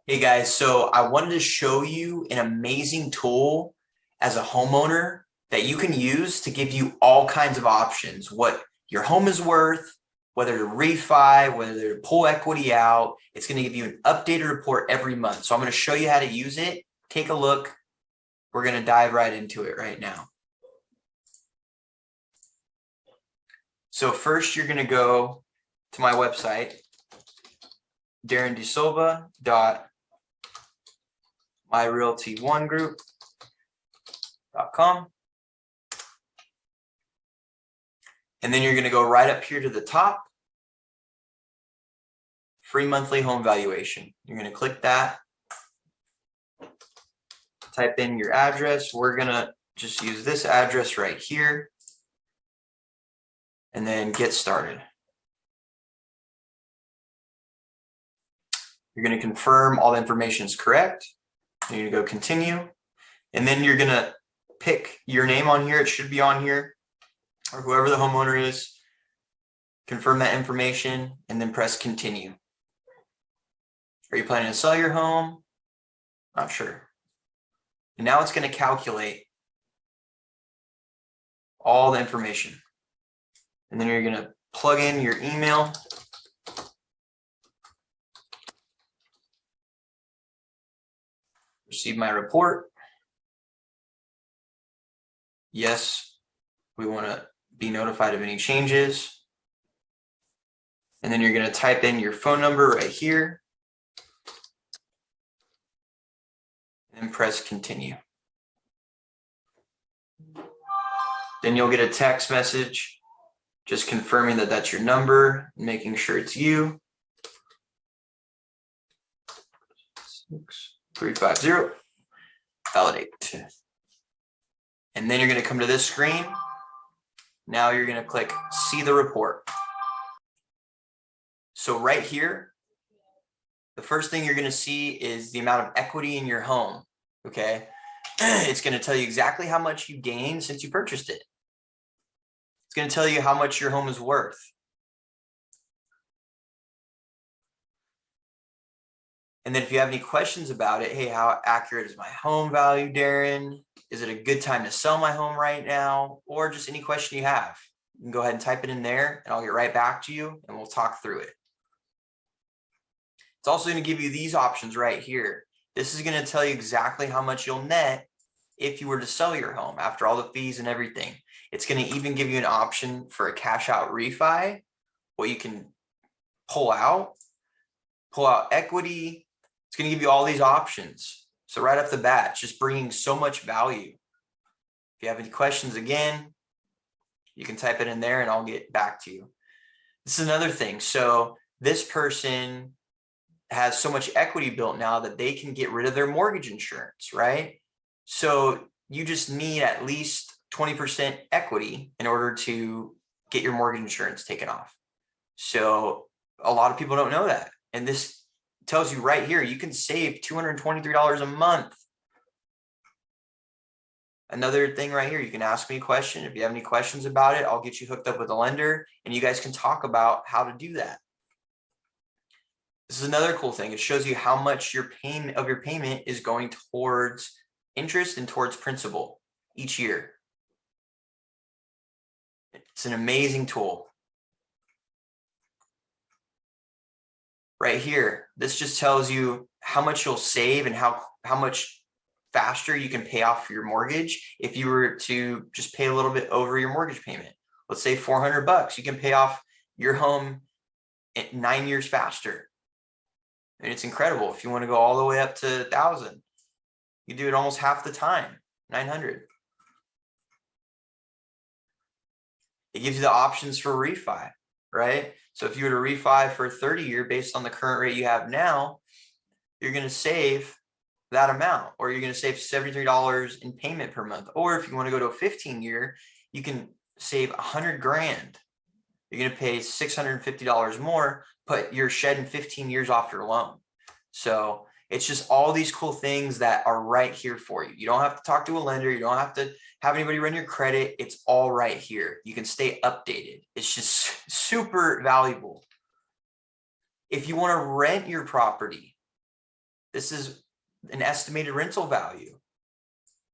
Hey guys, so I wanted to show you an amazing tool as a homeowner that you can use to give you all kinds of options, what your home is worth, whether to refi, whether to pull equity out. It's going to give you an updated report every month. So I'm going to show you how to use it. Take a look. We're going to dive right into it right now. So first you're going to go to my website, darrindesilva.myrealtyoneGroup.com. And then you're going to go right up here to the top, free monthly home valuation. You're going to click that, type in your address. We're going to just use this address right here and then get started. You're going to confirm all the information is correct. You're going to go continue. And then you're going to pick your name on here. It should be on here, or whoever the homeowner is. Confirm that information and then press continue. Are you planning to sell your home? Not sure. And now it's going to calculate all the information. And then you're going to plug in your email. Receive my report. Yes, we want to be notified of any changes. And then you're going to type in your phone number right here. And press continue. Then you'll get a text message just confirming that that's your number, making sure it's you. 6350. Validate. And then you're going to come to this screen. Now you're going to click see the report. So right here, the first thing you're going to see is the amount of equity in your home. Okay. It's going to tell you exactly how much you gained since you purchased it. It's going to tell you how much your home is worth. And then if you have any questions about it, hey, how accurate is my home value, Darrin? Is it a good time to sell my home right now? Or just any question you have, you can go ahead and type it in there and I'll get right back to you and we'll talk through it. It's also going to give you these options right here. This is going to tell you exactly how much you'll net if you were to sell your home after all the fees and everything. It's going to even give you an option for a cash out refi, what you can pull out equity. It's going to give you all these options. So right off the bat, it's just bringing so much value. If you have any questions, again, you can type it in there and I'll get back to you. This is another thing. So this person has so much equity built now that they can get rid of their mortgage insurance, right? So you just need at least 20% equity in order to get your mortgage insurance taken off. So a lot of people don't know that. And this tells you right here, you can save $223 a month. Another thing right here, you can ask me a question. If you have any questions about it, I'll get you hooked up with a lender and you guys can talk about how to do that. This is another cool thing. It shows you how much your payment is going towards interest and towards principal each year. It's an amazing tool. Right here, this just tells you how much you'll save and how much faster you can pay off your mortgage if you were to just pay a little bit over your mortgage payment. Let's say $400, you can pay off your home in 9 years faster. And it's incredible. If you want to go all the way up to 1,000, you do it almost half the time, 900. It gives you the options for refi, right? So if you were to refi for a 30-year based on the current rate you have now, you're going to save that amount, or you're going to save $73 in payment per month. Or if you want to go to a 15-year, you can save $100 grand. You're going to pay $650 more, but you're shedding 15 years off your loan. So it's just all these cool things that are right here for you. You don't have to talk to a lender. You don't have to have anybody run your credit. It's all right here. You can stay updated. It's just super valuable. If you want to rent your property, This is an estimated rental value.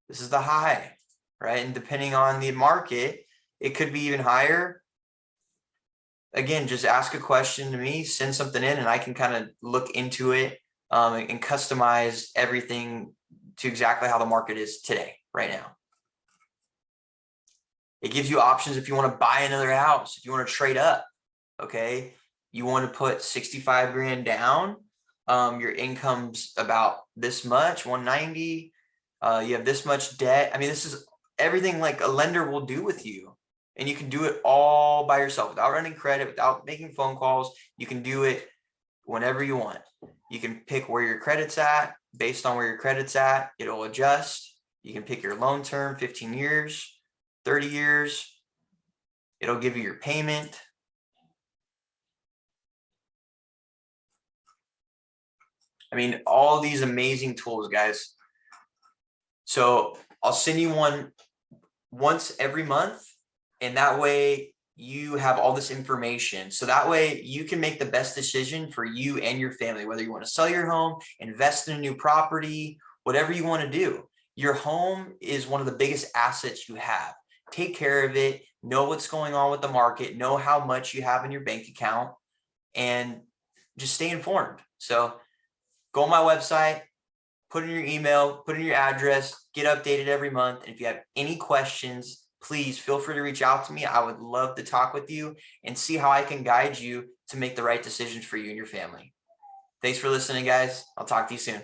This is the high, right? And depending on the market, it could be even higher. Again, just ask a question to me, send something in, and I can kind of look into it and customize everything to exactly how the market is today, right now. It gives you options if you want to buy another house, if you want to trade up, okay? You want to put 65 grand down. Your income's about this much, 190. You have this much debt. I mean, this is everything like a lender will do with you. And you can do it all by yourself without running credit, without making phone calls. You can do it whenever you want. You can pick where your credit's at. Based on where your credit's at, it'll adjust. You can pick your loan term, 15 years, 30 years. It'll give you your payment. I mean, all these amazing tools, guys. So I'll send you one once every month, and that way you have all this information. So that way you can make the best decision for you and your family, whether you want to sell your home, invest in a new property, whatever you want to do. Your home is one of the biggest assets you have. Take care of it, know what's going on with the market, know how much you have in your bank account, and just stay informed. So go on my website, put in your email, put in your address, get updated every month. And if you have any questions, please feel free to reach out to me. I would love to talk with you and see how I can guide you to make the right decisions for you and your family. Thanks for listening, guys. I'll talk to you soon.